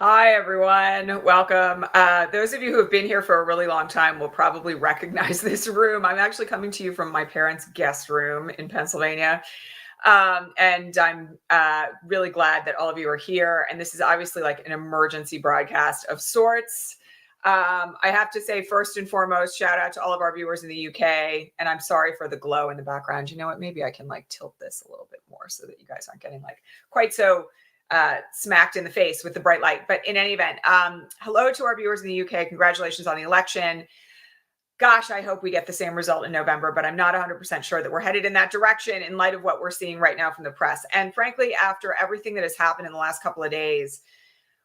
Hi, everyone. Welcome. Those of you who have been here for a really long time will probably recognize this room. I'm actually coming to you from my parents' guest room in Pennsylvania. And I'm really glad that all of you are here. And this is obviously like an emergency broadcast of sorts. I have to say, first and foremost, shout out to all of our viewers in the UK. And I'm sorry for the glow in the background. You know what? Maybe I can like tilt this a little bit more so that you guys aren't getting like quite so smacked in the face with the bright light. But in any event, hello to our viewers in the UK. Congratulations on the election. Gosh, I hope we get the same result in November, but I'm not 100% sure that we're headed in that direction in light of what we're seeing right now from the press. And frankly, after everything that has happened in the last couple of days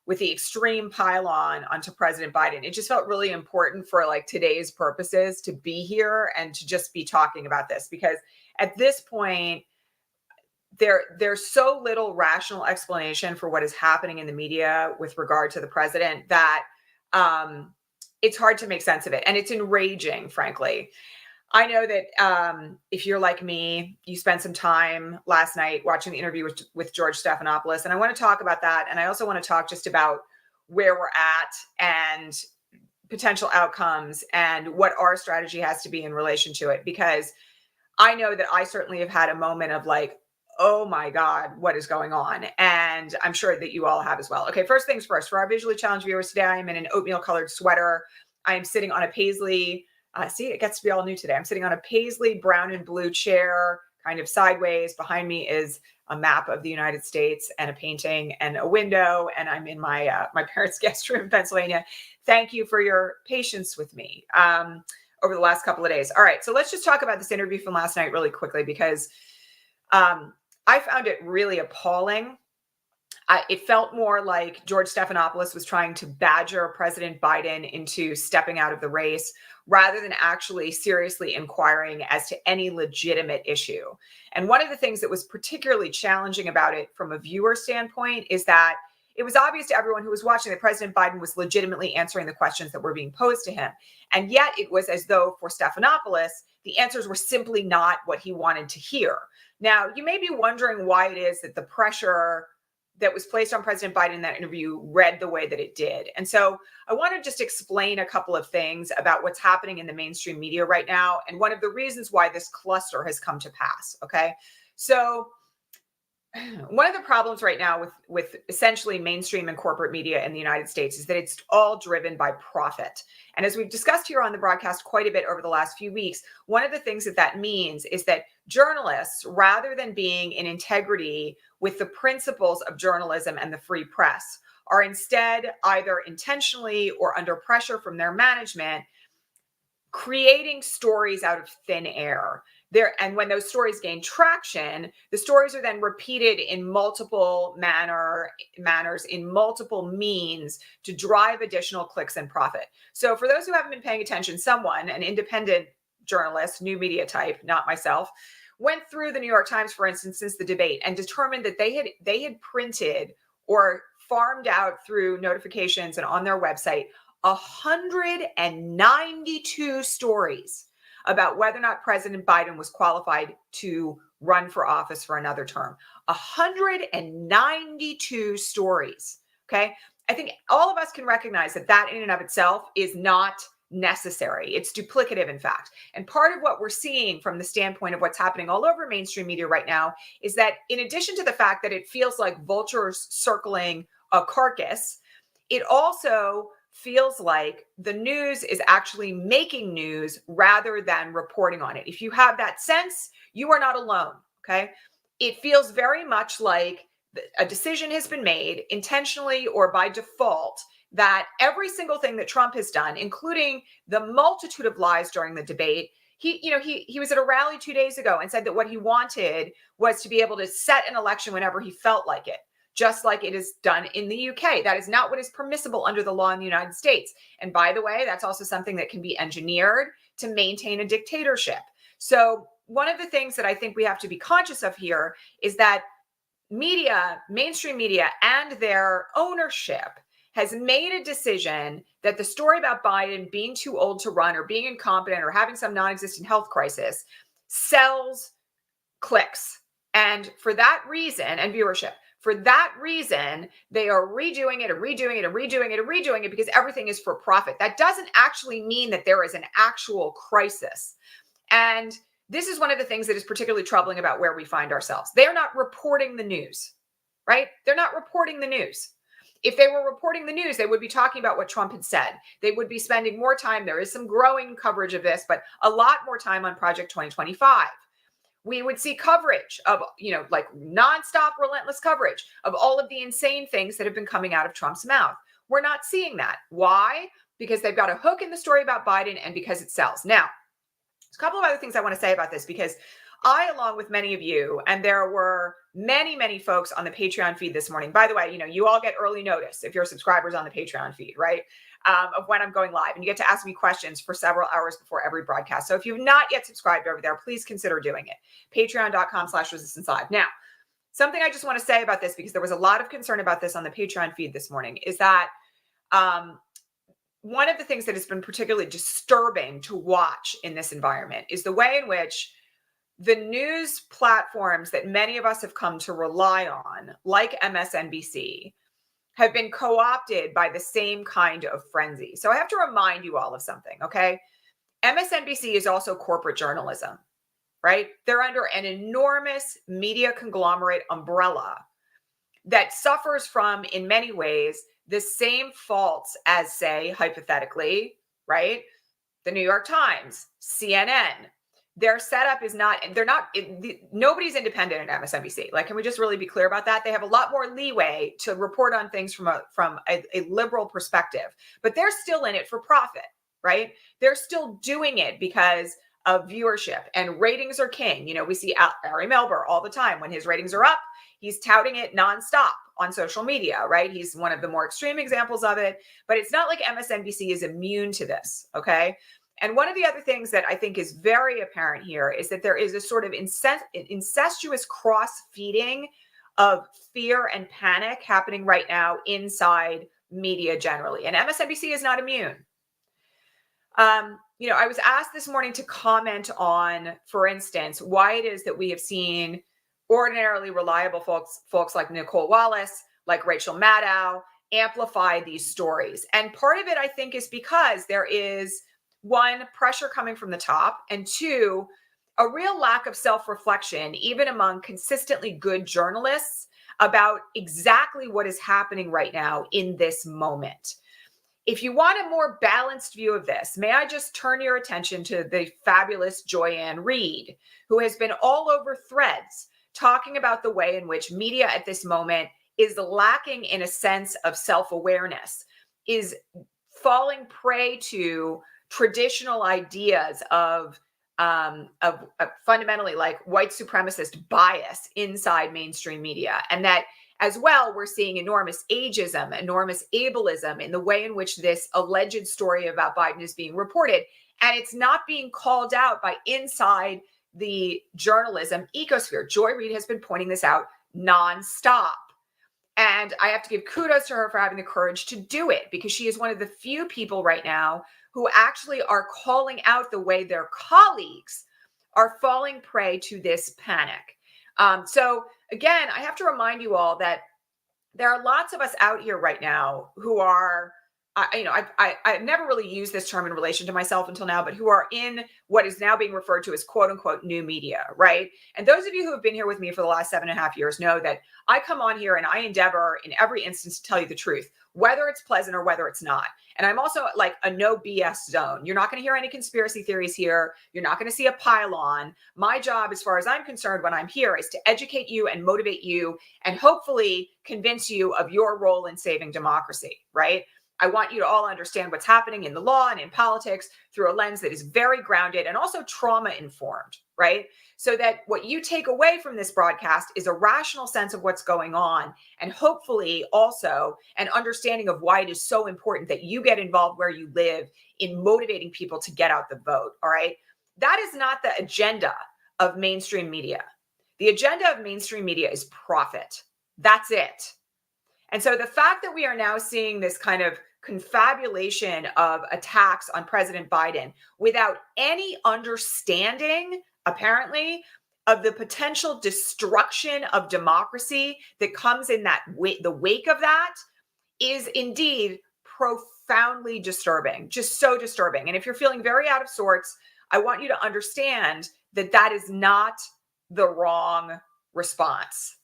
with the extreme pile-on onto President Biden, it just felt really important for like today's purposes to be here and to just be talking about this, because at this point, there's so little rational explanation for what is happening in the media with regard to the president that it's hard to make sense of it. And it's enraging, frankly. I know that if you're like me, you spent some time last night watching the interview with George Stephanopoulos. And I want to talk about that. And I also want to talk just about where we're at and potential outcomes and what our strategy has to be in relation to it. Because I know that I certainly have had a moment of like, oh my God, what is going on? And I'm sure that you all have as well. Okay, first things first, for our visually challenged viewers today, I'm in an oatmeal colored sweater. I am sitting on a paisley, see, it gets to be all new today. I'm sitting on a paisley brown and blue chair, kind of sideways. Behind me is a map of the United States and a painting and a window. And I'm in my my parents' guest room in Pennsylvania. Thank you for your patience with me over the last couple of days. All right, so let's just talk about this interview from last night really quickly, because I found it really appalling. It felt more like George Stephanopoulos was trying to badger President Biden into stepping out of the race rather than actually seriously inquiring as to any legitimate issue. And one of the things that was particularly challenging about it from a viewer standpoint is that it was obvious to everyone who was watching that President Biden was legitimately answering the questions that were being posed to him. And yet it was as though for Stephanopoulos, the answers were simply not what he wanted to hear. Now, you may be wondering why it is that the pressure that was placed on President Biden in that interview read the way that it did. And so I want to just explain a couple of things about what's happening in the mainstream media right now and one of the reasons why this cluster has come to pass. Okay. So one of the problems right now with essentially mainstream and corporate media in the United States is that it's all driven by profit. And as we've discussed here on the broadcast quite a bit over the last few weeks, one of the things that that means is that journalists, rather than being in integrity with the principles of journalism and the free press, are instead either intentionally or under pressure from their management creating stories out of thin air. And when those stories gain traction, the stories are then repeated in multiple manners, in multiple means to drive additional clicks and profit. So for those who haven't been paying attention, someone, an independent journalist, new media type, not myself, went through the New York Times, for instance, since the debate and determined that they had printed or farmed out through notifications and on their website 192 stories about whether or not President Biden was qualified to run for office for another term. 192 stories. Okay. I think all of us can recognize that that in and of itself is not necessary. It's duplicative, in fact. And part of what we're seeing from the standpoint of what's happening all over mainstream media right now is that in addition to the fact that it feels like vultures circling a carcass, it also feels like the news is actually making news rather than reporting on it. If you have that sense, you are not alone, okay? It feels very much like a decision has been made intentionally or by default that every single thing that Trump has done, including the multitude of lies during the debate, he was at a rally 2 days ago and said that what he wanted was to be able to set an election whenever he felt like it, just like it is done in the UK. That is not what is permissible under the law in the United States. And by the way, that's also something that can be engineered to maintain a dictatorship. So one of the things that I think we have to be conscious of here is that media, mainstream media, and their ownership has made a decision that the story about Biden being too old to run or being incompetent or having some non-existent health crisis sells clicks. And for that reason, and viewership, For that reason, they are redoing it and redoing it and redoing it and redoing it because everything is for profit. That doesn't actually mean that there is an actual crisis. And this is one of the things that is particularly troubling about where we find ourselves. They're not reporting the news, right? They're not reporting the news. If they were reporting the news, they would be talking about what Trump had said. They would be spending more time. There is some growing coverage of this, but a lot more time on Project 2025. We would see coverage of, like nonstop, relentless coverage of all of the insane things that have been coming out of Trump's mouth. We're not seeing that. Why? Because they've got a hook in the story about Biden and because it sells. Now, there's a couple of other things I want to say about this because I, along with many of you, and there were many, many folks on the Patreon feed this morning. By the way, you all get early notice if you're subscribers on the Patreon feed, right? Of when I'm going live. And you get to ask me questions for several hours before every broadcast. So if you've not yet subscribed over there, please consider doing it. Patreon.com/ResistanceLive. Now, something I just want to say about this, because there was a lot of concern about this on the Patreon feed this morning, is that one of the things that has been particularly disturbing to watch in this environment is the way in which the news platforms that many of us have come to rely on, like MSNBC, have been co-opted by the same kind of frenzy. So I have to remind you all of something, okay? MSNBC is also corporate journalism, right? They're under an enormous media conglomerate umbrella that suffers from, in many ways, the same faults as, say, hypothetically, right? The New York Times, CNN. Their setup is not, and nobody's independent at MSNBC. Like, can we just really be clear about that? They have a lot more leeway to report on things from a liberal perspective, but they're still in it for profit, right? They're still doing it because of viewership, and ratings are king. We see Ari Melber all the time. When his ratings are up, he's touting it nonstop on social media, right? He's one of the more extreme examples of it, but it's not like MSNBC is immune to this, okay? And one of the other things that I think is very apparent here is that there is a sort of incestuous cross-feeding of fear and panic happening right now inside media generally. And MSNBC is not immune. I was asked this morning to comment on, for instance, why it is that we have seen ordinarily reliable folks like Nicole Wallace, like Rachel Maddow, amplify these stories. And part of it, I think, is because there is, one, pressure coming from the top, and two, a real lack of self-reflection, even among consistently good journalists, about exactly what is happening right now in this moment. If you want a more balanced view of this, may I just turn your attention to the fabulous Joy-Ann Reid, who has been all over Threads talking about the way in which media at this moment is lacking in a sense of self-awareness, is falling prey to traditional ideas of fundamentally like white supremacist bias inside mainstream media. And that as well, we're seeing enormous ageism, enormous ableism in the way in which this alleged story about Biden is being reported. And it's not being called out by inside the journalism ecosphere. Joy Reid has been pointing this out nonstop. And I have to give kudos to her for having the courage to do it, because she is one of the few people right now who actually are calling out the way their colleagues are falling prey to this panic. So again, I have to remind you all that there are lots of us out here right now who are, I've never really used this term in relation to myself until now, but who are in what is now being referred to as quote unquote new media, right? And those of you who have been here with me for the last 7.5 years know that I come on here and I endeavor in every instance to tell you the truth, whether it's pleasant or whether it's not. And I'm also like a no BS zone. You're not going to hear any conspiracy theories here. You're not going to see a pile on. My job, as far as I'm concerned, when I'm here is to educate you and motivate you and hopefully convince you of your role in saving democracy, right? I want you to all understand what's happening in the law and in politics through a lens that is very grounded and also trauma informed, right? So that what you take away from this broadcast is a rational sense of what's going on, and hopefully also an understanding of why it is so important that you get involved where you live in motivating people to get out the vote, all right? That is not the agenda of mainstream media. The agenda of mainstream media is profit. That's it. And so the fact that we are now seeing this kind of confabulation of attacks on President Biden without any understanding, apparently, of the potential destruction of democracy that comes in the wake of that is indeed profoundly disturbing, just so disturbing. And if you're feeling very out of sorts, I want you to understand that that is not the wrong response.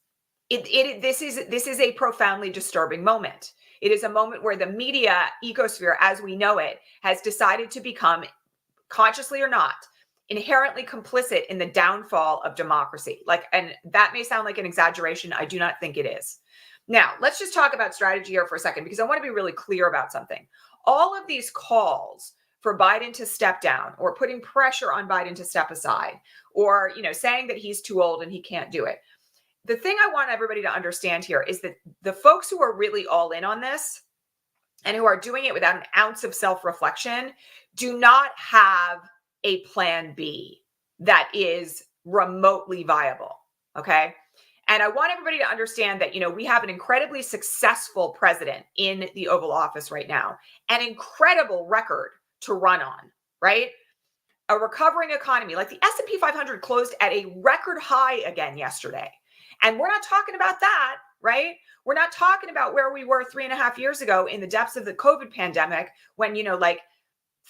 This is a profoundly disturbing moment. It is a moment where the media ecosphere, as we know it, has decided to become, consciously or not, inherently complicit in the downfall of democracy. And that may sound like an exaggeration. I do not think it is. Now, let's just talk about strategy here for a second, because I want to be really clear about something. All of these calls for Biden to step down, or putting pressure on Biden to step aside, or, saying that he's too old and he can't do it. The thing I want everybody to understand here is that the folks who are really all in on this and who are doing it without an ounce of self-reflection do not have a plan B that is remotely viable. Okay. And I want everybody to understand that, we have an incredibly successful president in the Oval Office right now, an incredible record to run on, right? A recovering economy. Like the S&P 500 closed at a record high again yesterday. And we're not talking about that, right? We're not talking about where we were 3.5 years ago in the depths of the COVID pandemic when,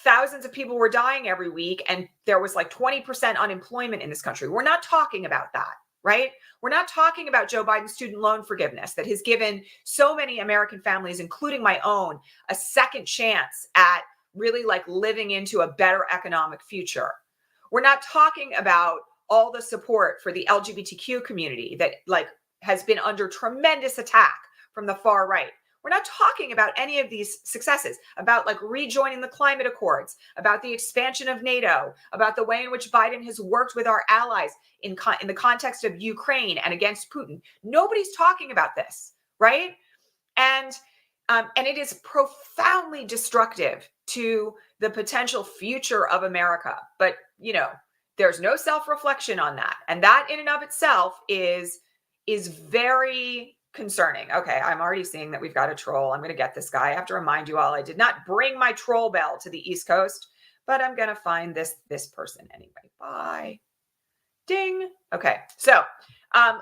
thousands of people were dying every week and there was 20% unemployment in this country. We're not talking about that, right? We're not talking about Joe Biden's student loan forgiveness that has given so many American families, including my own, a second chance at really living into a better economic future. We're not talking about all the support for the LGBTQ community that has been under tremendous attack from the far right. We're not talking about any of these successes, about rejoining the climate accords, about the expansion of NATO, about the way in which Biden has worked with our allies in the context of Ukraine and against Putin. Nobody's talking about this, right? And it is profoundly destructive to the potential future of America. But, there's no self-reflection on that. And that in and of itself is very concerning. Okay, I'm already seeing that we've got a troll. I'm going to get this guy. I have to remind you all, I did not bring my troll bell to the East Coast, but I'm going to find this person anyway. Bye. Ding. Okay, so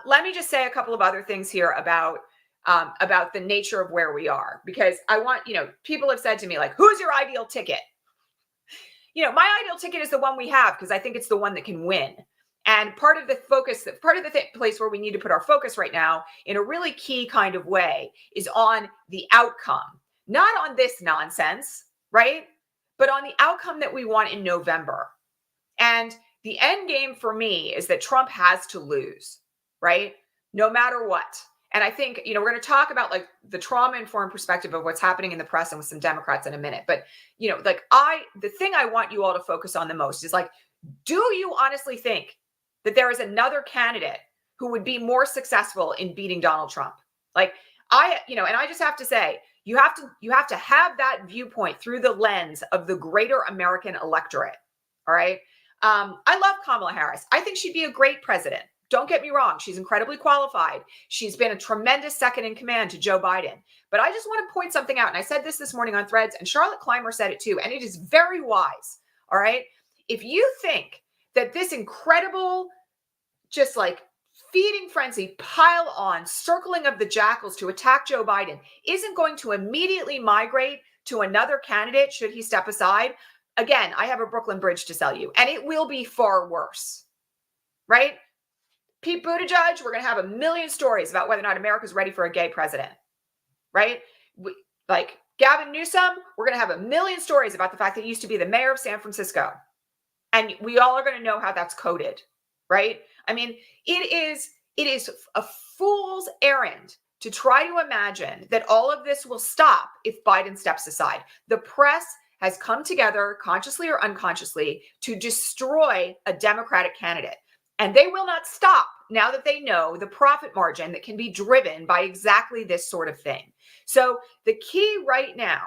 let me just say a couple of other things here about the nature of where we are, because I want, people have said to me who's your ideal ticket? My ideal ticket is the one we have, because I think it's the one that can win. And part of the place where we need to put our focus right now in a really key kind of way is on the outcome, not on this nonsense, right? But on the outcome that we want in November. And the end game for me is that Trump has to lose, right? No matter what. And I think, we're going to talk about the trauma-informed perspective of what's happening in the press and with some Democrats in a minute. But, the thing I want you all to focus on the most is do you honestly think that there is another candidate who would be more successful in beating Donald Trump? And I just have to say, you have to have that viewpoint through the lens of the greater American electorate. All right. I love Kamala Harris. I think she'd be a great president. Don't get me wrong. She's incredibly qualified. She's been a tremendous second in command to Joe Biden. But I just want to point something out. And I said this morning on Threads, and Charlotte Clymer said it too. And it is very wise. All right. If you think that this incredible, just feeding frenzy, pile on, circling of the Jackals to attack Joe Biden isn't going to immediately migrate to another candidate should he step aside, again, I have a Brooklyn Bridge to sell you, and it will be far worse, right? Pete Buttigieg, we're going to have a million stories about whether or not America's ready for a gay president, right? Gavin Newsom, we're going to have a million stories about the fact that he used to be the mayor of San Francisco. And we all are going to know how that's coded, right? I mean, it is a fool's errand to try to imagine that all of this will stop if Biden steps aside. The press has come together, consciously or unconsciously, to destroy a Democratic candidate. And they will not stop now that they know the profit margin that can be driven by exactly this sort of thing. So the key right now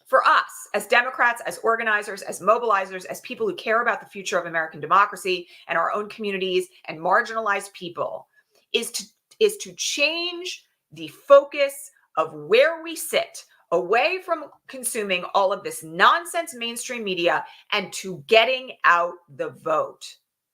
for us as Democrats, as organizers, as mobilizers, as people who care about the future of American democracy and our own communities and marginalized people is to change the focus of where we sit away from consuming all of this nonsense mainstream media and to getting out the vote,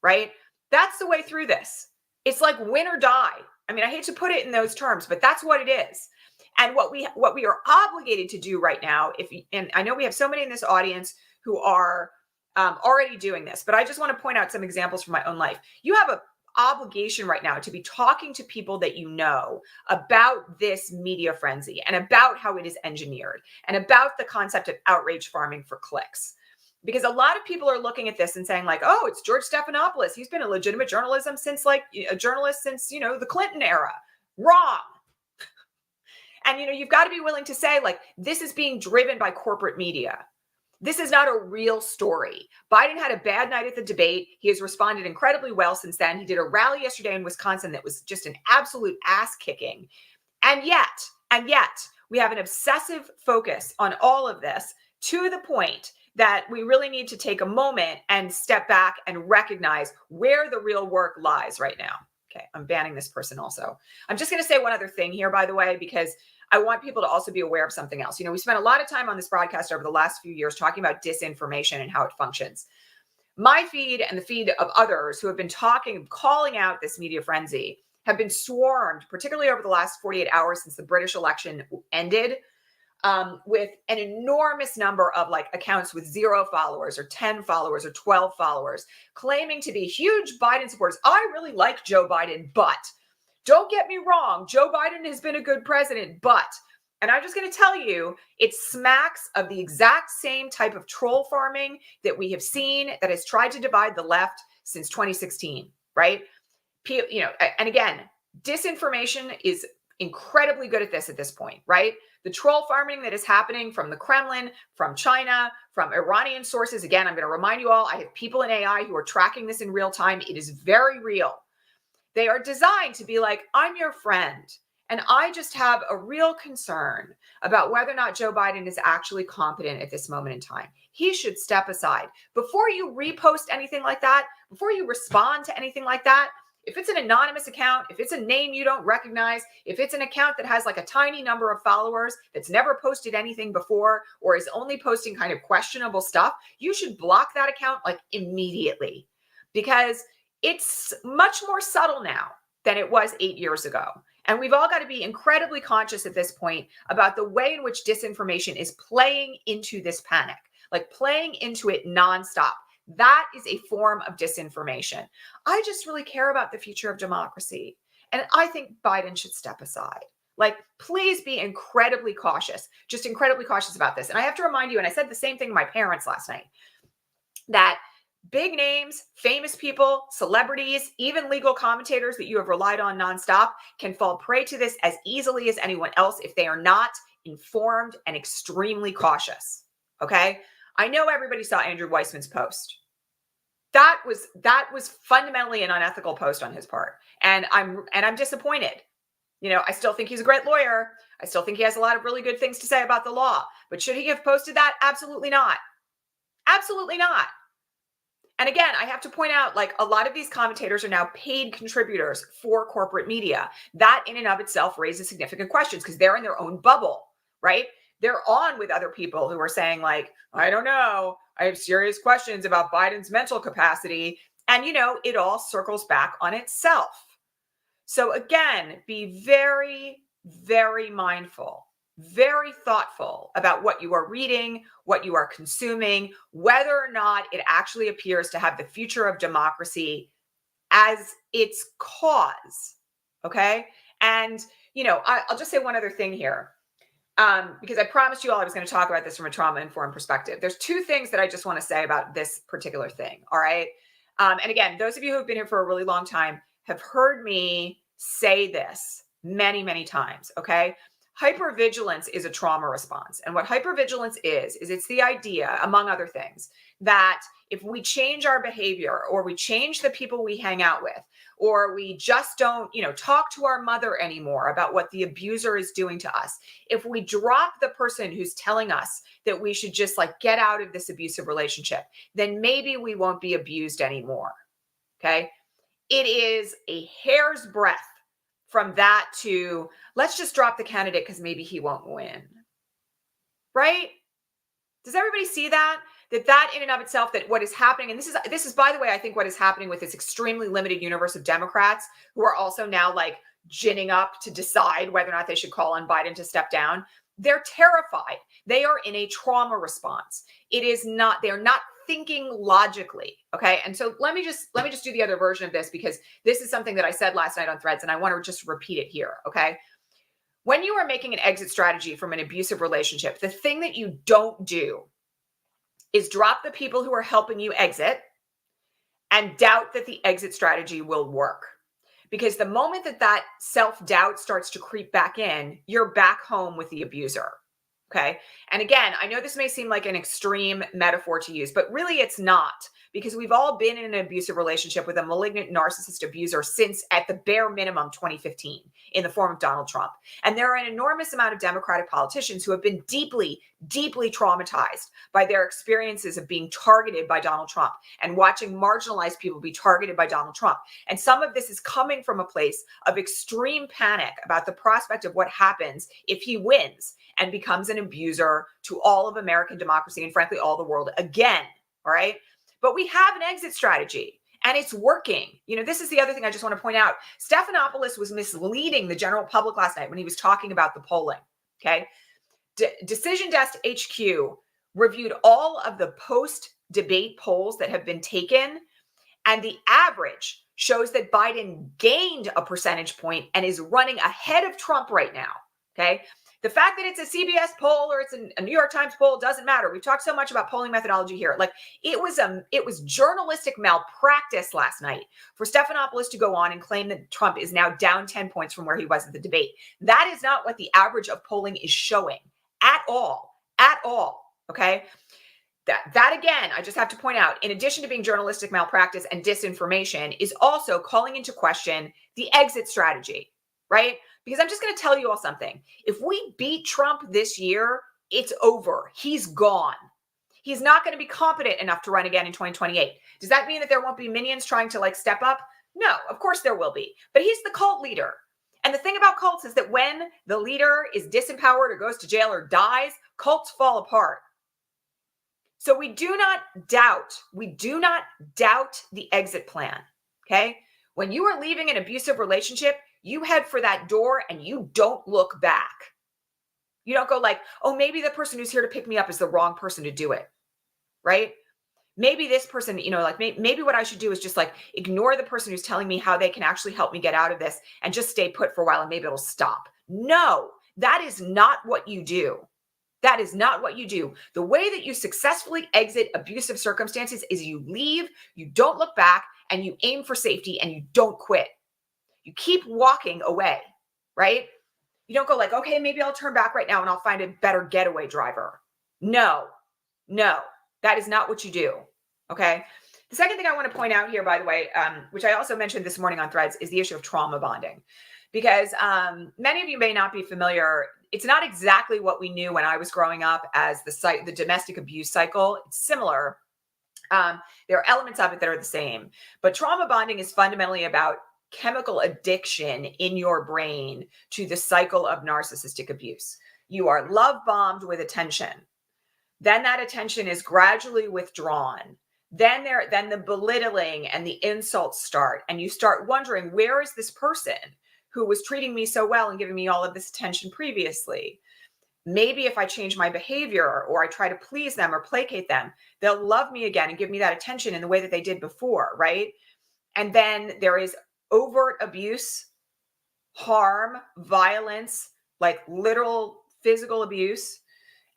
right? That's the way through this. It's like win or die. I mean, I hate to put it in those terms, but that's what it is. And what we are obligated to do right now, and I know we have so many in this audience who are already doing this, but I just want to point out some examples from my own life. You have a obligation right now to be talking to people that you know about this media frenzy and about how it is engineered and about the concept of outrage farming for clicks. Because a lot of people are looking at this and saying like, oh, it's George Stephanopoulos. He's been a legitimate journalism since like a journalist since, the Clinton era. Wrong. And, you've got to be willing to say like, this is being driven by corporate media. This is not a real story. Biden had a bad night at the debate. He has responded incredibly well since then. He did a rally yesterday in Wisconsin that was just an absolute ass kicking. And yet, we have an obsessive focus on all of this to the point that we really need to take a moment and step back and recognize where the real work lies right now. Okay, I'm banning this person also. I'm just going to say one other thing here, by the way, because I want people to also be aware of something else. We spent a lot of time on this broadcast over the last few years talking about disinformation and how it functions. My feed and the feed of others who have been calling out this media frenzy have been swarmed, particularly over the last 48 hours since the British election ended, with an enormous number of like accounts with 0 followers or 10 followers or 12 followers claiming to be huge Biden supporters. I really like Joe Biden, but don't get me wrong, Joe Biden has been a good president, but, and I'm just going to tell you, it smacks of the exact same type of troll farming that we have seen that has tried to divide the left since 2016, right? And again, disinformation is incredibly good at this point, right? The troll farming that is happening from the Kremlin, from China, from Iranian sources. Again, I'm going to remind you all, I have people in AI who are tracking this in real time. It is very real. They are designed to be like, I'm your friend, and I just have a real concern about whether or not Joe Biden is actually competent at this moment in time. He should step aside. Before you repost anything like that, before you respond to anything like that, if it's an anonymous account, if it's a name you don't recognize, if it's an account that has like a tiny number of followers that's never posted anything before or is only posting kind of questionable stuff, you should block that account like immediately, because it's much more subtle now than it was 8 years ago. And we've all got to be incredibly conscious at this point about the way in which disinformation is playing into this panic, like playing into it nonstop. That is a form of disinformation. I just really care about the future of democracy. And I think Biden should step aside. Like, please be incredibly cautious, just incredibly cautious about this. And I have to remind you, and I said the same thing to my parents last night, that big names, famous people, celebrities, even legal commentators that you have relied on nonstop can fall prey to this as easily as anyone else if they are not informed and extremely cautious. Okay? I know everybody saw Andrew Weissman's post. That was fundamentally an unethical post on his part. And I'm disappointed. I still think he's a great lawyer. I still think he has a lot of really good things to say about the law. But should he have posted that? Absolutely not. Absolutely not. And again, I have to point out, like, a lot of these commentators are now paid contributors for corporate media. That in and of itself raises significant questions because they're in their own bubble, right? They're on with other people who are saying like, I don't know, I have serious questions about Biden's mental capacity. And, it all circles back on itself. So again, be very, very mindful, very thoughtful about what you are reading, what you are consuming, whether or not it actually appears to have the future of democracy as its cause. Okay. And, I'll just say one other thing here, because I promised you all I was going to talk about this from a trauma-informed perspective. There's 2 things that I just want to say about this particular thing. All right. And again, those of you who have been here for a really long time have heard me say this many, many times. Okay. Hypervigilance is a trauma response. And what hypervigilance is it's the idea, among other things, that if we change our behavior or we change the people we hang out with, or we just don't, talk to our mother anymore about what the abuser is doing to us, if we drop the person who's telling us that we should just like get out of this abusive relationship, then maybe we won't be abused anymore. Okay. It is a hair's breadth from that to let's just drop the candidate because maybe he won't win. Right? Does everybody see that? That in and of itself, that what is happening, and this is by the way, I think what is happening with this extremely limited universe of Democrats who are also now like ginning up to decide whether or not they should call on Biden to step down. They're terrified. They are in a trauma response. It is not, they're not thinking logically. Okay. And so let me just do the other version of this, because this is something that I said last night on Threads, and I want to just repeat it here. Okay. When you are making an exit strategy from an abusive relationship, the thing that you don't do is drop the people who are helping you exit and doubt that the exit strategy will work. Because the moment that self-doubt starts to creep back in, you're back home with the abuser. Okay. And again, I know this may seem like an extreme metaphor to use, but really it's not, because we've all been in an abusive relationship with a malignant narcissist abuser since at the bare minimum 2015 in the form of Donald Trump. And there are an enormous amount of Democratic politicians who have been deeply, deeply traumatized by their experiences of being targeted by Donald Trump and watching marginalized people be targeted by Donald Trump. And some of this is coming from a place of extreme panic about the prospect of what happens if he wins and becomes an abuser to all of American democracy and frankly, all the world again. All right. But we have an exit strategy and it's working. You know, this is the other thing I just want to point out. Stephanopoulos was misleading the general public last night when he was talking about the polling. Okay. Decision Desk HQ reviewed all of the post-debate polls that have been taken, and the average shows that Biden gained a percentage point and is running ahead of Trump right now. Okay. The fact that it's a CBS poll or it's a New York Times poll doesn't matter. We've talked so much about polling methodology here. Like it was journalistic malpractice last night for Stephanopoulos to go on and claim that Trump is now down 10 points from where he was at the debate. That is not what the average of polling is showing at all. Okay. That again, I just have to point out, in addition to being journalistic malpractice and disinformation, is also calling into question the exit strategy, right? Because I'm just going to tell you all something. If we beat Trump this year, it's over. He's gone. He's not going to be competent enough to run again in 2028. Does that mean that there won't be minions trying to like step up? No, of course there will be. But he's the cult leader. And the thing about cults is that when the leader is disempowered or goes to jail or dies, cults fall apart. So we do not doubt the exit plan. Okay. When you are leaving an abusive relationship, you head for that door and you don't look back. You don't go like, oh, maybe the person who's here to pick me up is the wrong person to do it. Right. Maybe this person, you know, like maybe what I should do is just like ignore the person who's telling me how they can actually help me get out of this and just stay put for a while and maybe it'll stop. No, that is not what you do. That is not what you do. The way that you successfully exit abusive circumstances is you leave, you don't look back, and you aim for safety and you don't quit. You keep walking away, right? You don't go like, okay, maybe I'll turn back right now and I'll find a better getaway driver. No, that is not what you do. Okay. The second thing I want to point out here, by the way, which I also mentioned this morning on Threads, is the issue of trauma bonding. Because many of you may not be familiar. It's not exactly what we knew when I was growing up as the domestic abuse cycle. It's similar. There are elements of it that are the same. But trauma bonding is fundamentally about chemical addiction in your brain to the cycle of narcissistic abuse. You are love bombed with attention. Then that attention is gradually withdrawn. Then the belittling and the insults start. And you start wondering, where is this person who was treating me so well and giving me all of this attention previously? Maybe if I change my behavior or I try to please them or placate them, they'll love me again and give me that attention in the way that they did before, right? And then there is overt abuse, harm, violence, like literal physical abuse.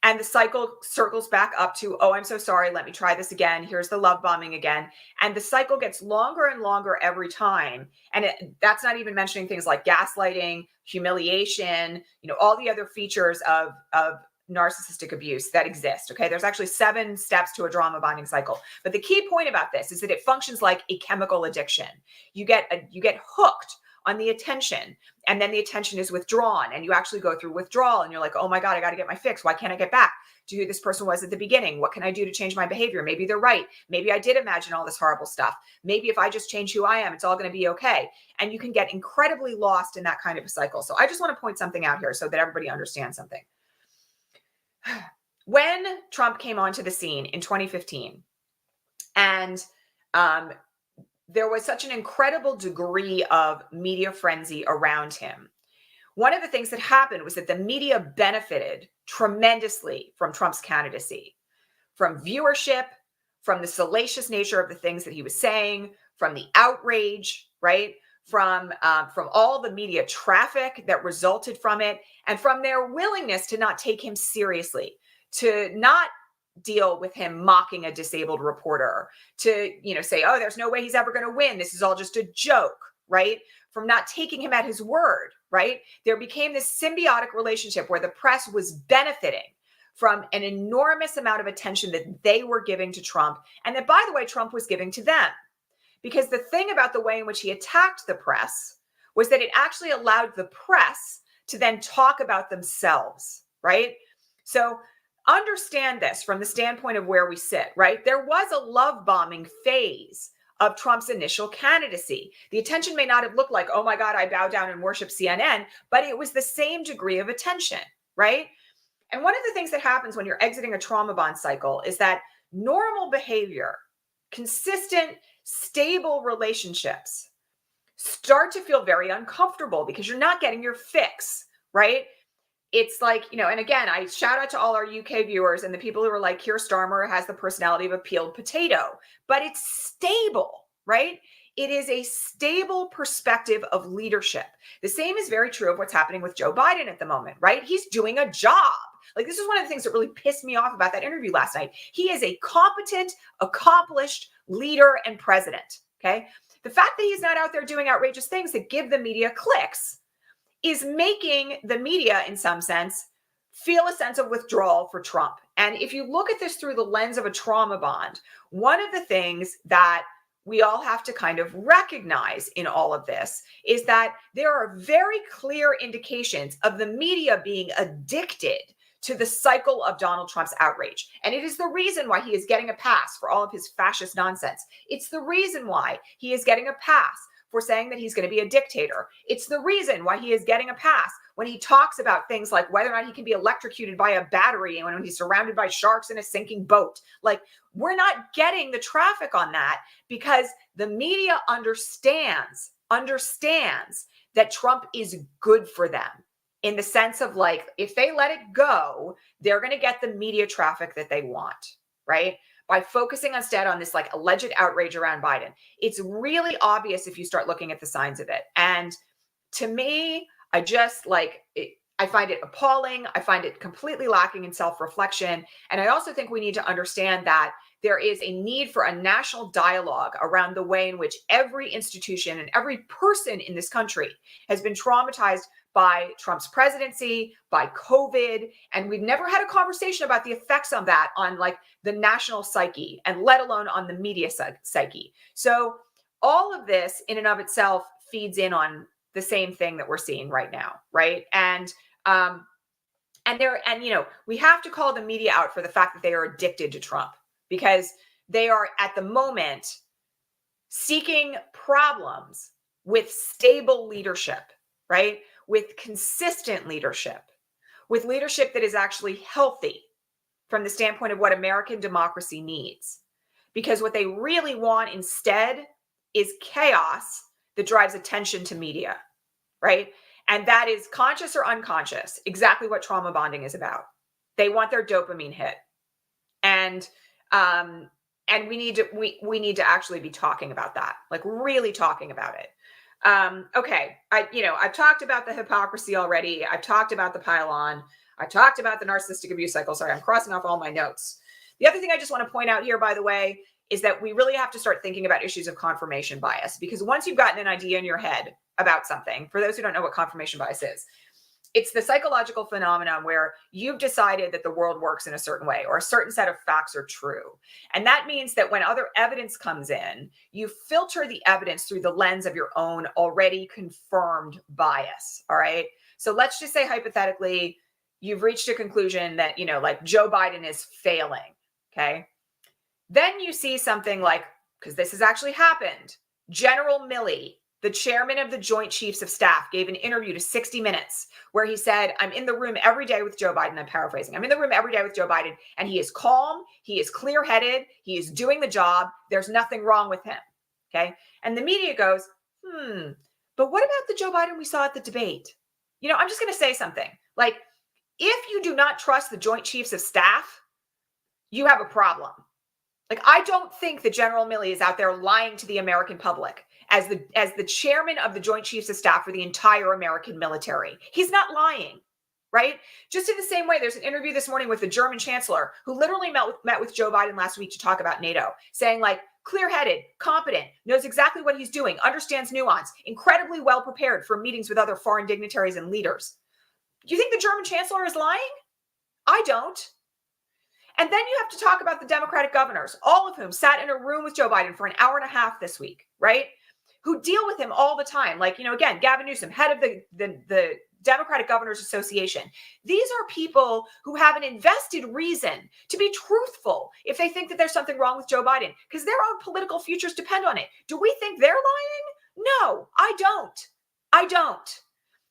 And the cycle circles back up to, oh, I'm so sorry. Let me try this again. Here's the love bombing again. And the cycle gets longer and longer every time. And that's not even mentioning things like gaslighting, humiliation, you know, all the other features of narcissistic abuse that exist. Okay. There's actually 7 steps to a trauma bonding cycle. But the key point about this is that it functions like a chemical addiction. You get hooked on the attention, and then the attention is withdrawn and you actually go through withdrawal and you're like, oh my God, I got to get my fix. Why can't I get back to who this person was at the beginning? What can I do to change my behavior? Maybe they're right. Maybe I did imagine all this horrible stuff. Maybe if I just change who I am, it's all going to be okay. And you can get incredibly lost in that kind of a cycle. So I just want to point something out here so that everybody understands something. when Trump came onto the scene in 2015, and there was such an incredible degree of media frenzy around him, one of the things that happened was that the media benefited tremendously from Trump's candidacy, from viewership, from the salacious nature of the things that he was saying, from the outrage, right? From all the media traffic that resulted from it, and from their willingness to not take him seriously, to not deal with him mocking a disabled reporter, to say, oh, there's no way he's ever going to win, this is all just a joke, right? From not taking him at his word, right? There became this symbiotic relationship where the press was benefiting from an enormous amount of attention that they were giving to Trump, and that, by the way, Trump was giving to them. Because the thing about the way in which he attacked the press was that it actually allowed the press to then talk about themselves, right? So understand this from the standpoint of where we sit, right? There was a love bombing phase of Trump's initial candidacy. The attention may not have looked like, oh my God, I bow down and worship CNN, but it was the same degree of attention, right? And one of the things that happens when you're exiting a trauma bond cycle is that normal behavior, consistent, stable relationships start to feel very uncomfortable because you're not getting your fix, right? It's like, and again, I shout out to all our UK viewers and the people who are like, Keir Starmer has the personality of a peeled potato, but it's stable, right? It is a stable perspective of leadership. The same is very true of what's happening with Joe Biden at the moment, right? He's doing a job. Like, this is one of the things that really pissed me off about that interview last night. He is a competent, accomplished leader and president, okay? The fact that he's not out there doing outrageous things that give the media clicks is making the media, in some sense, feel a sense of withdrawal for Trump. And if you look at this through the lens of a trauma bond, one of the things that we all have to kind of recognize in all of this is that there are very clear indications of the media being addicted to the cycle of Donald Trump's outrage. And it is the reason why he is getting a pass for all of his fascist nonsense. It's the reason why he is getting a pass for saying that he's going to be a dictator. It's the reason why he is getting a pass when he talks about things like whether or not he can be electrocuted by a battery and when he's surrounded by sharks in a sinking boat. Like, we're not getting the traffic on that because the media understands that Trump is good for them, in the sense of, like, if they let it go, they're going to get the media traffic that they want, right? By focusing instead on this like alleged outrage around Biden. It's really obvious if you start looking at the signs of it. And to me, I just I find it appalling. I find it completely lacking in self-reflection. And I also think we need to understand that there is a need for a national dialogue around the way in which every institution and every person in this country has been traumatized by Trump's presidency, by COVID, and we've never had a conversation about the effects of that on like the national psyche, and let alone on the media psyche. So all of this in and of itself feeds in on the same thing that we're seeing right now, right? And we have to call the media out for the fact that they are addicted to Trump, because they are at the moment seeking problems with stable leadership, right? With consistent leadership, with leadership that is actually healthy from the standpoint of what American democracy needs. Because what they really want instead is chaos that drives attention to media, right? And that is, conscious or unconscious, exactly what trauma bonding is about. They want their dopamine hit. And we need to actually be talking about that, like really talking about it. Okay. I've talked about the hypocrisy already. I've talked about the pile-on. I've talked about the narcissistic abuse cycle. Sorry, I'm crossing off all my notes. The other thing I just want to point out here, by the way, is that we really have to start thinking about issues of confirmation bias, because once you've gotten an idea in your head about something, for those who don't know what confirmation bias is, it's the psychological phenomenon where you've decided that the world works in a certain way or a certain set of facts are true. And that means that when other evidence comes in, you filter the evidence through the lens of your own already confirmed bias. All right. So let's just say hypothetically, you've reached a conclusion that, like Joe Biden is failing. Okay. Then you see something like, because this has actually happened, General Milley, the chairman of the Joint Chiefs of Staff gave an interview to 60 Minutes where he said, I'm in the room every day with Joe Biden. I'm paraphrasing. I'm in the room every day with Joe Biden, and he is calm. He is clear-headed. He is doing the job. There's nothing wrong with him. Okay. And the media goes, but what about the Joe Biden we saw at the debate? You know, I'm just going to say something. Like, if you do not trust the Joint Chiefs of Staff, you have a problem. Like, I don't think that General Milley is out there lying to the American public as the chairman of the Joint Chiefs of Staff for the entire American military. He's not lying, right? Just in the same way, there's an interview this morning with the German chancellor who literally met with Joe Biden last week to talk about NATO, saying like, clear-headed, competent, knows exactly what he's doing, understands nuance, incredibly well prepared for meetings with other foreign dignitaries and leaders. Do you think the German chancellor is lying? I don't. And then you have to talk about the Democratic governors, all of whom sat in a room with Joe Biden for an hour and a half this week, right? Who deal with him all the time. Like, you know, again, Gavin Newsom, head of the Democratic Governors Association. These are people who have an invested reason to be truthful if they think that there's something wrong with Joe Biden, because their own political futures depend on it. Do we think they're lying? No, I don't. I don't.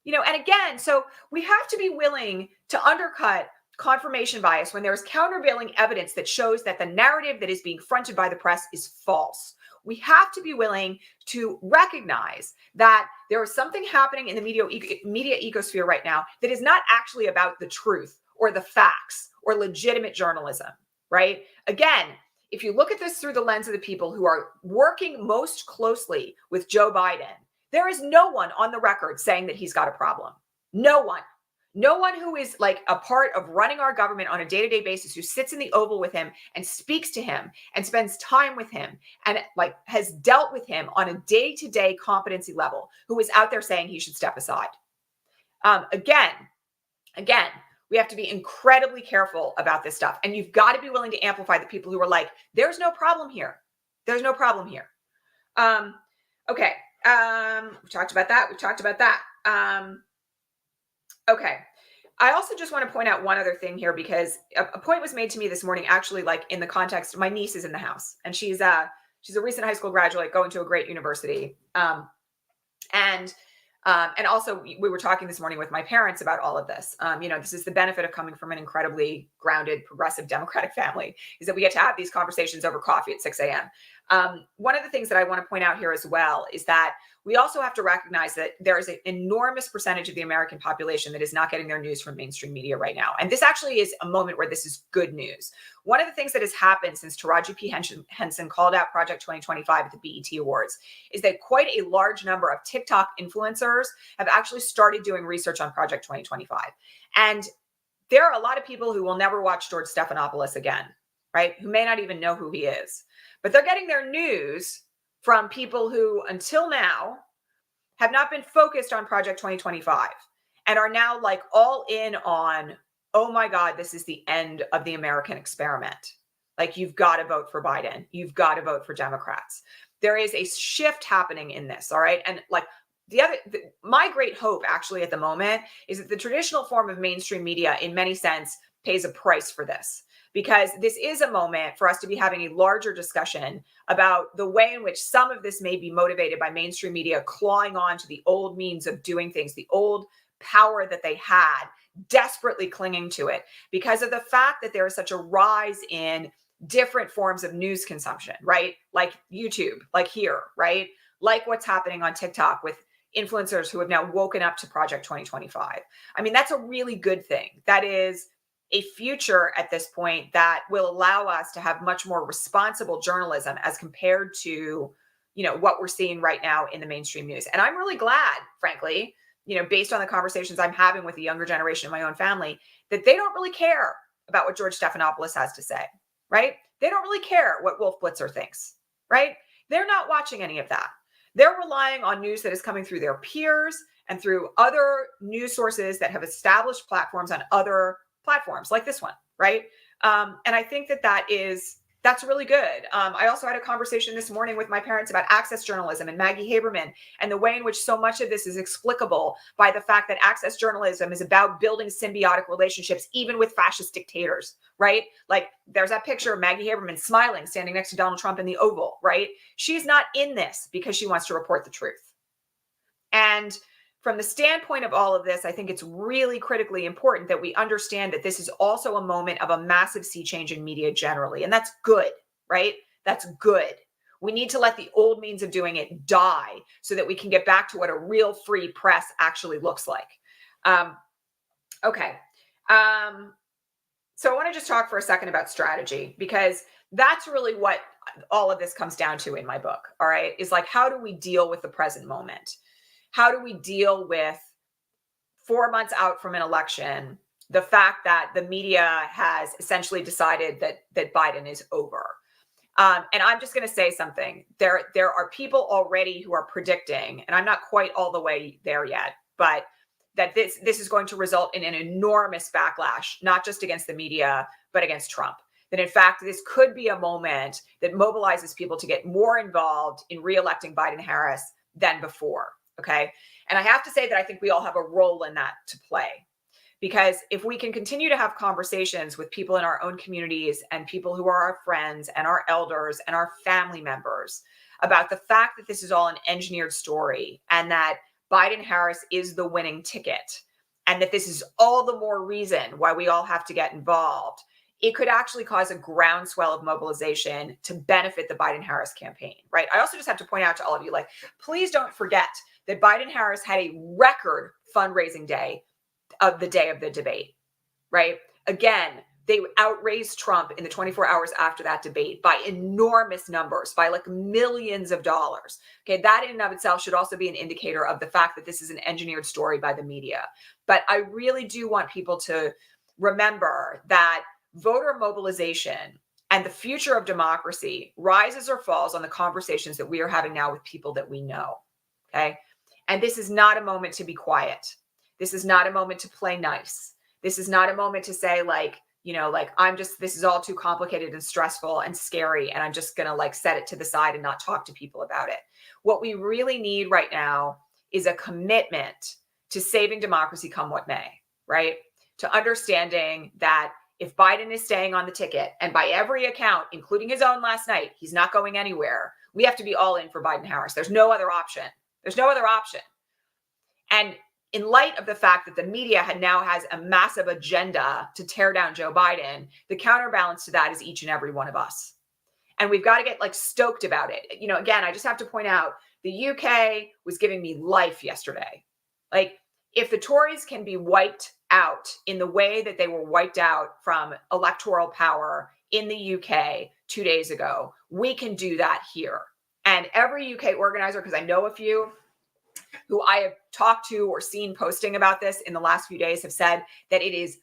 You know, and again, so we have to be willing to undercut confirmation bias when there is countervailing evidence that shows that the narrative that is being fronted by the press is false. We have to be willing to recognize that there is something happening in the media ecosphere right now that is not actually about the truth or the facts or legitimate journalism, right? Again, if you look at this through the lens of the people who are working most closely with Joe Biden, there is no one on the record saying that he's got a problem. No one. No one who is like a part of running our government on a day-to-day basis, who sits in the Oval with him and speaks to him and spends time with him and like has dealt with him on a day-to-day competency level, who is out there saying he should step aside. Again, we have to be incredibly careful about this stuff. And you've got to be willing to amplify the people who are like, there's no problem here. There's no problem here. Okay. We've talked about that. Okay. I also just want to point out one other thing here, because a point was made to me this morning, actually, like in the context, my niece is in the house and she's a recent high school graduate going to a great university. And also we were talking this morning with my parents about all of this. You know, this is the benefit of coming from an incredibly grounded, progressive Democratic family, is that we get to have these conversations over coffee at 6 a.m. One of the things that I want to point out here as well is that we also have to recognize that there is an enormous percentage of the American population that is not getting their news from mainstream media right now. And this actually is a moment where this is good news. One of the things that has happened since Taraji P. Henson called out Project 2025 at the BET Awards is that quite a large number of TikTok influencers have actually started doing research on Project 2025. And there are a lot of people who will never watch George Stephanopoulos again, right? Who may not even know who he is, but they're getting their news from people who until now have not been focused on Project 2025 and are now like all in on, oh my God, this is the end of the American experiment. Like, you've got to vote for Biden. You've got to vote for Democrats. There is a shift happening in this. All right. And like my great hope actually at the moment is that the traditional form of mainstream media in many sense pays a price for this, because this is a moment for us to be having a larger discussion about the way in which some of this may be motivated by mainstream media clawing on to the old means of doing things, the old power that they had, desperately clinging to it because of the fact that there is such a rise in different forms of news consumption, right? Like YouTube, like here, right? Like what's happening on TikTok with influencers who have now woken up to Project 2025. I mean, that's a really good thing. That is a future at this point that will allow us to have much more responsible journalism as compared to, you know, what we're seeing right now in the mainstream news. And I'm really glad, frankly, you know, based on the conversations I'm having with the younger generation in my own family, that they don't really care about what George Stephanopoulos has to say, right? They don't really care what Wolf Blitzer thinks, right? They're not watching any of that. They're relying on news that is coming through their peers and through other news sources that have established platforms on other platforms like this one, right? And I think that that's really good. I also had a conversation this morning with my parents about access journalism and Maggie Haberman and the way in which so much of this is explicable by the fact that access journalism is about building symbiotic relationships, even with fascist dictators, right? Like there's that picture of Maggie Haberman smiling, standing next to Donald Trump in the Oval, right? She's not in this because she wants to report the truth, And from the standpoint of all of this, I think it's really critically important that we understand that this is also a moment of a massive sea change in media generally. And that's good, right? That's good. We need to let the old means of doing it die so that we can get back to what a real free press actually looks like. Okay. So I want to just talk for a second about strategy, because that's really what all of this comes down to in my book. All right. Is like, how do we deal with the present moment? How do we deal with 4 months out from an election, the fact that the media has essentially decided that Biden is over? And I'm just going to say something. There are people already who are predicting, and I'm not quite all the way there yet, but that this is going to result in an enormous backlash, not just against the media, but against Trump. That in fact, this could be a moment that mobilizes people to get more involved in reelecting Biden-Harris than before. Okay. And I have to say that I think we all have a role in that to play. Because if we can continue to have conversations with people in our own communities and people who are our friends and our elders and our family members about the fact that this is all an engineered story and that Biden-Harris is the winning ticket and that this is all the more reason why we all have to get involved, it could actually cause a groundswell of mobilization to benefit the Biden-Harris campaign, right? I also just have to point out to all of you, like, please don't forget that Biden-Harris had a record fundraising day of the day of the debate, right? Again, they outraised Trump in the 24 hours after that debate by enormous numbers, by like millions of dollars. Okay, that in and of itself should also be an indicator of the fact that this is an engineered story by the media. But I really do want people to remember that voter mobilization and the future of democracy rises or falls on the conversations that we are having now with people that we know. Okay, and this is not a moment to be quiet. This is not a moment to play nice. This is not a moment to say like, you know, like this is all too complicated and stressful and scary, and I'm just going to like set it to the side and not talk to people about it. What we really need right now is a commitment to saving democracy come what may, right? To understanding that if Biden is staying on the ticket, and by every account, including his own last night, he's not going anywhere, we have to be all in for Biden-Harris. There's no other option. There's no other option. And in light of the fact that the media now has a massive agenda to tear down Joe Biden, the counterbalance to that is each and every one of us. And we've got to get like stoked about it. You know, again, I just have to point out the UK was giving me life yesterday. Like, if the Tories can be wiped out in the way that they were wiped out from electoral power in the UK 2 days ago, we can do that here. And every UK organizer, because I know a few who I have talked to or seen posting about this in the last few days, have said that it is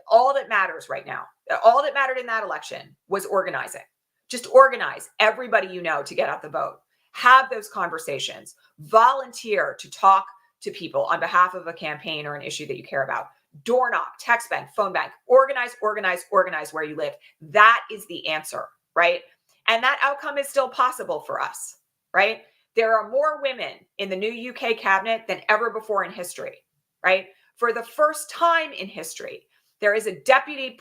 all that matters right now. All that mattered in that election was organizing. Just organize everybody you know to get out the vote. Have those conversations. Volunteer to talk to people on behalf of a campaign or an issue that you care about. Door knock, text bank, phone bank. Organize, organize, organize where you live. That is the answer, right? And that outcome is still possible for us, right? There are more women in the new UK cabinet than ever before in history, right? For the first time in history, there is a deputy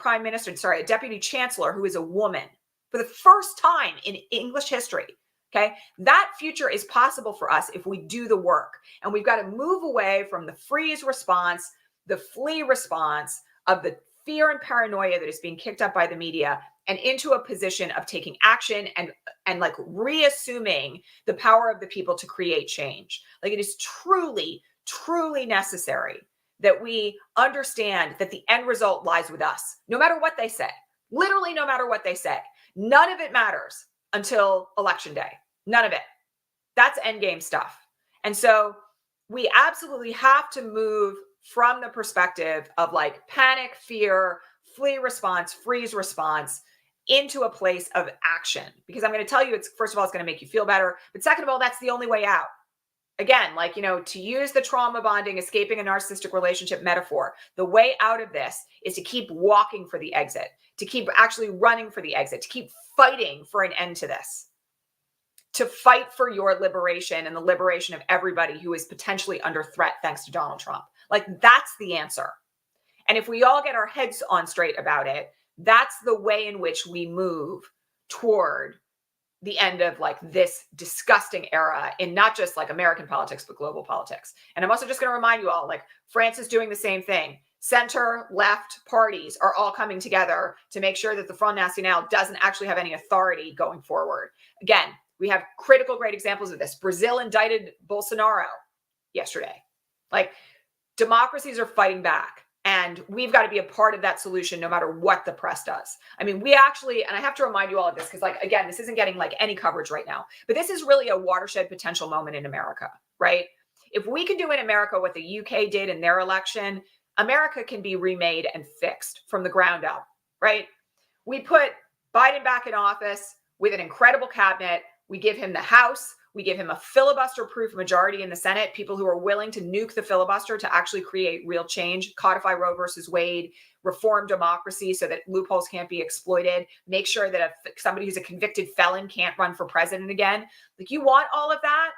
chancellor who is a woman for the first time in English history. Okay. That future is possible for us if we do the work. And we've got to move away from the freeze response, the flee response of the fear and paranoia that is being kicked up by the media, and into a position of taking action and like reassuming the power of the people to create change. Like, it is truly, truly necessary that we understand that the end result lies with us, no matter what they say, literally no matter what they say. None of it matters until election day. None of it. That's endgame stuff. And so we absolutely have to move from the perspective of like panic, fear, flee response, freeze response, into a place of action. Because I'm going to tell you, first of all, it's going to make you feel better. But second of all, that's the only way out. Again, like, you know, to use the trauma bonding, escaping a narcissistic relationship metaphor, the way out of this is to keep walking for the exit, to keep actually running for the exit, to keep fighting for an end to this, to fight for your liberation and the liberation of everybody who is potentially under threat thanks to Donald Trump. Like, that's the answer. And if we all get our heads on straight about it, that's the way in which we move toward the end of like this disgusting era in not just like American politics, but global politics. And I'm also just going to remind you all, like France is doing the same thing. Center, left parties are all coming together to make sure that the Front National doesn't actually have any authority going forward. Again, we have critical, great examples of this. Brazil indicted Bolsonaro yesterday. Like, democracies are fighting back, and we've got to be a part of that solution no matter what the press does. I mean, we actually, and I have to remind you all of this because, like, again, this isn't getting like any coverage right now, but this is really a watershed potential moment in America, right? If we can do in America what the UK did in their election, America can be remade and fixed from the ground up, right? We put Biden back in office with an incredible cabinet. We give him the House. We give him a filibuster-proof majority in the Senate, people who are willing to nuke the filibuster to actually create real change, codify Roe versus Wade, reform democracy so that loopholes can't be exploited, make sure that somebody who's a convicted felon can't run for president again. Like, you want all of that?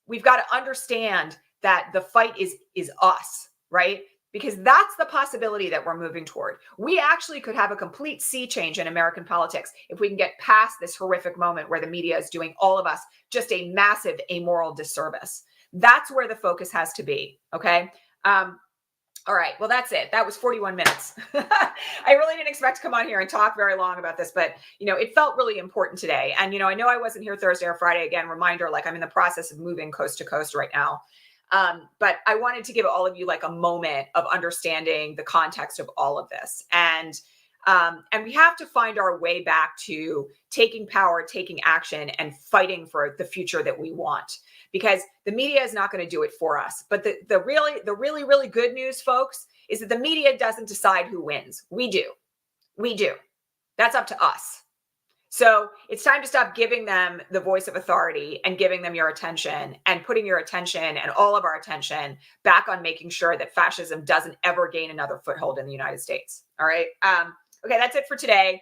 We've got to understand that the fight is us, right? Because that's the possibility that we're moving toward. We actually could have a complete sea change in American politics if we can get past this horrific moment where the media is doing all of us just a massive amoral disservice. That's where the focus has to be, okay? All right, well, that's it. That was 41 minutes. I really didn't expect to come on here and talk very long about this, but, you know, it felt really important today. And, you know I wasn't here Thursday or Friday. Again, reminder, like, I'm in the process of moving coast to coast right now. But I wanted to give all of you like a moment of understanding the context of all of this. And we have to find our way back to taking power, taking action, and fighting for the future that we want. Because the media is not going to do it for us. But the really good news, folks, is that the media doesn't decide who wins. We do. We do. That's up to us. So it's time to stop giving them the voice of authority and giving them your attention and putting your attention and all of our attention back on making sure that fascism doesn't ever gain another foothold in the United States. All right. Okay, that's it for today.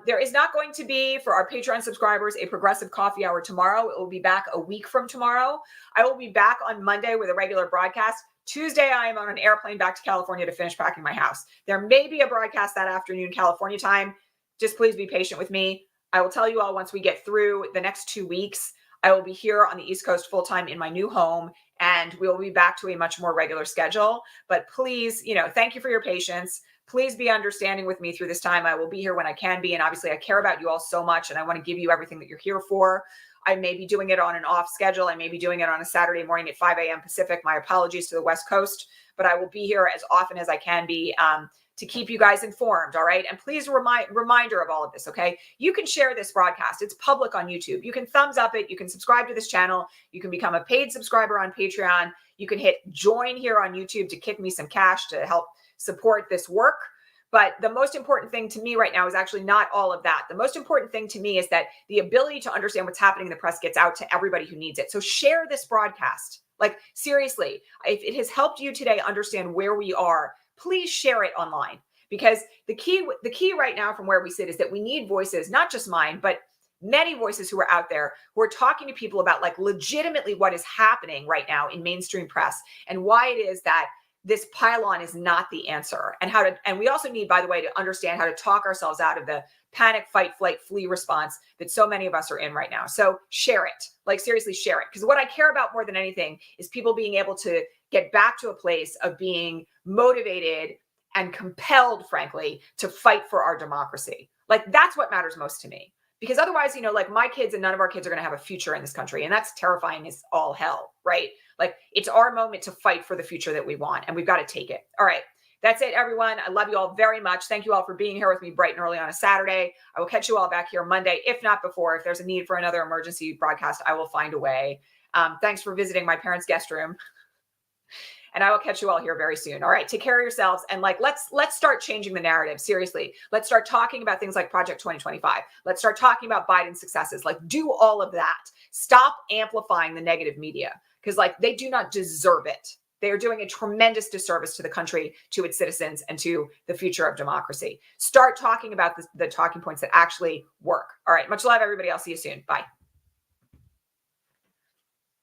There is not going to be, for our Patreon subscribers, a progressive coffee hour tomorrow. It will be back a week from tomorrow. I will be back on Monday with a regular broadcast. Tuesday, I am on an airplane back to California to finish packing my house. There may be a broadcast that afternoon, California time. Just please be patient with me. I will tell you all once we get through the next 2 weeks. I will be here on the East Coast full-time in my new home, and we will be back to a much more regular schedule. But please, thank you for your patience. Please be understanding with me through this time. I will be here when I can be. And obviously, I care about you all so much, and I want to give you everything that you're here for. I may be doing it on an off schedule. I may be doing it on a Saturday morning at 5 a.m. Pacific. My apologies to the West Coast, but I will be here as often as I can be to keep you guys informed. All right. And please reminder of all of this. Okay. You can share this broadcast. It's public on YouTube. You can thumbs up it. You can subscribe to this channel. You can become a paid subscriber on Patreon. You can hit join here on YouTube to kick me some cash to help support this work. But the most important thing to me right now is actually not all of that. The most important thing to me is that the ability to understand what's happening in the press gets out to everybody who needs it. So share this broadcast. Like, seriously, if it has helped you today understand where we are, please share it online, because the key right now from where we sit is that we need voices, not just mine, but many voices who are out there who are talking to people about like legitimately what is happening right now in mainstream press and why it is that this pylon is not the answer, and we also need, by the way, to understand how to talk ourselves out of the panic, fight, flight, flee response that so many of us are in right now. So share it, like seriously share it. Because what I care about more than anything is people being able to get back to a place of being motivated and compelled, frankly, to fight for our democracy. Like, that's what matters most to me. Because otherwise, like my kids and none of our kids are going to have a future in this country. And that's terrifying as all hell, right? Like, it's our moment to fight for the future that we want, and we've got to take it. All right. That's it, everyone. I love you all very much. Thank you all for being here with me bright and early on a Saturday. I will catch you all back here Monday, if not before. If there's a need for another emergency broadcast, I will find a way. Thanks for visiting my parents' guest room. And I will catch you all here very soon. All right, take care of yourselves. And let's start changing the narrative. Seriously, let's start talking about things like Project 2025. Let's start talking about Biden's successes. Like, do all of that. Stop amplifying the negative media, because they do not deserve it. They are doing a tremendous disservice to the country, to its citizens, and to the future of democracy. Start talking about the talking points that actually work. All right, much love, everybody. I'll see you soon. Bye.